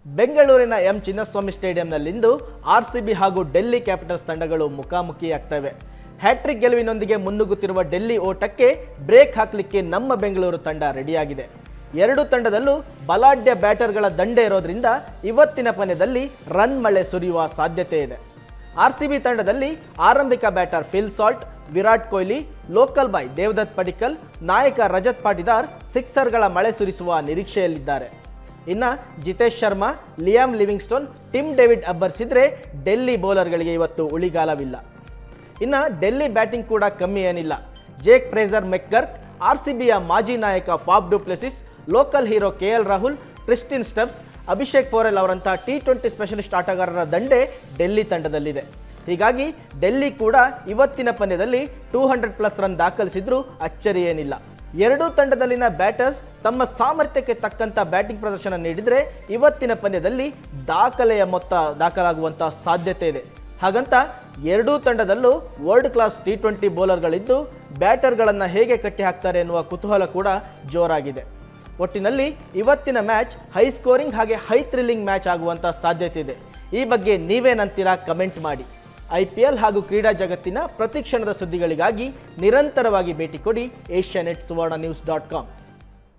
ಬೆಂಗಳೂರಿನ M Chinnaswamy ಸ್ಟೇಡಿಯಂನಲ್ಲಿಂದು RCB ಹಾಗೂ Delhi capitals ತಂಡಗಳು ಮುಖಾಮುಖಿಯಾಗ್ತವೆ. ಹ್ಯಾಟ್ರಿಕ್ ಗೆಲುವಿನೊಂದಿಗೆ ಮುನ್ನುಗ್ಗುತ್ತಿರುವ ಡೆಲ್ಲಿ ಓಟಕ್ಕೆ ಬ್ರೇಕ್ ಹಾಕಲಿಕ್ಕೆ ನಮ್ಮ ಬೆಂಗಳೂರು ತಂಡ ರೆಡಿಯಾಗಿದೆ. ಎರಡು ತಂಡದಲ್ಲೂ ಬಲಾಢ್ಯ ಬ್ಯಾಟರ್ಗಳ ದಂಡೆ ಇರೋದ್ರಿಂದ ಇವತ್ತಿನ ಪಂದ್ಯದಲ್ಲಿ ರನ್ ಮಳೆ ಸುರಿಯುವ ಸಾಧ್ಯತೆ ಇದೆ. ಆರ್ಸಿಬಿ ತಂಡದಲ್ಲಿ ಆರಂಭಿಕ batter Phil Salt, Virat Kohli, local boy Devdutt Padikkal, ನಾಯಕ ರಜತ್ ಪಾಟಿದಾರ್ ಸಿಕ್ಸರ್ಗಳ ಮಳೆ ಸುರಿಸುವ ನಿರೀಕ್ಷೆಯಲ್ಲಿದ್ದಾರೆ. ಇನ್ನು Jitesh Sharma, Liam Livingstone, Tim David ಅಬ್ಬರಿಸಿದ್ರೆ ಡೆಲ್ಲಿ ಬೌಲರ್ಗಳಿಗೆ ಇವತ್ತು ಉಳಿಗಾಲವಿಲ್ಲ. ಇನ್ನು ಡೆಲ್ಲಿ ಬ್ಯಾಟಿಂಗ್ ಕೂಡ ಕಮ್ಮಿ ಏನಿಲ್ಲ. ಜೇಕ್ ಫ್ರೇಜರ್ ಮೆಕ್ಗರ್ಕ್, ಆರ್ಸಿಬಿಯ ಮಾಜಿ ನಾಯಕ Faf du Plessis, local hero KL Rahul, Tristan Stubbs, Abhishek Porel ಅವರಂತಹ T20 ಸ್ಪೆಷಲಿಸ್ಟ್ ಆಟಗಾರರ ದಂಡೆ ಡೆಲ್ಲಿ ತಂಡದಲ್ಲಿದೆ. ಹೀಗಾಗಿ ಡೆಲ್ಲಿ ಕೂಡ ಇವತ್ತಿನ ಪಂದ್ಯದಲ್ಲಿ 200+ ರನ್ ದಾಖಲಿಸಿದ್ರೂ ಅಚ್ಚರಿ ಏನಿಲ್ಲ. ಎರಡೂ ತಂಡದಲ್ಲಿನ ಬ್ಯಾಟರ್ಸ್ ತಮ್ಮ ಸಾಮರ್ಥ್ಯಕ್ಕೆ ತಕ್ಕಂಥ ಬ್ಯಾಟಿಂಗ್ ಪ್ರದರ್ಶನ ನೀಡಿದರೆ ಇವತ್ತಿನ ಪಂದ್ಯದಲ್ಲಿ ದಾಖಲೆಯ ಮೊತ್ತ ದಾಖಲಾಗುವಂಥ ಸಾಧ್ಯತೆ ಇದೆ. ಹಾಗಂತ ಎರಡೂ ತಂಡದಲ್ಲೂ ವರ್ಲ್ಡ್ ಕ್ಲಾಸ್ T20 ಬೌಲರ್ಗಳಿದ್ದು ಬ್ಯಾಟರ್ಗಳನ್ನು ಹೇಗೆ ಕಟ್ಟಿ ಹಾಕ್ತಾರೆ ಎನ್ನುವ ಕುತೂಹಲ ಕೂಡ ಜೋರಾಗಿದೆ. ಒಟ್ಟಿನಲ್ಲಿ ಇವತ್ತಿನ ಮ್ಯಾಚ್ ಹೈ ಸ್ಕೋರಿಂಗ್ ಹಾಗೆ ಹೈ ಥ್ರಿಲ್ಲಿಂಗ್ ಮ್ಯಾಚ್ ಆಗುವಂಥ ಸಾಧ್ಯತೆ ಇದೆ. ಈ ಬಗ್ಗೆ ನೀವೇನಂತೀರಾ ಕಮೆಂಟ್ ಮಾಡಿ. IPL ಹಾಗೂ ಕ್ರೀಡಾ ಜಗತ್ತಿನ ಪ್ರತಿ ಕ್ಷಣದ ಸುದ್ದಿಗಳಿಗಾಗಿ ನಿರಂತರವಾಗಿ ಭೇಟಿ ಕೊಡಿ asianetsuvarnanews.com.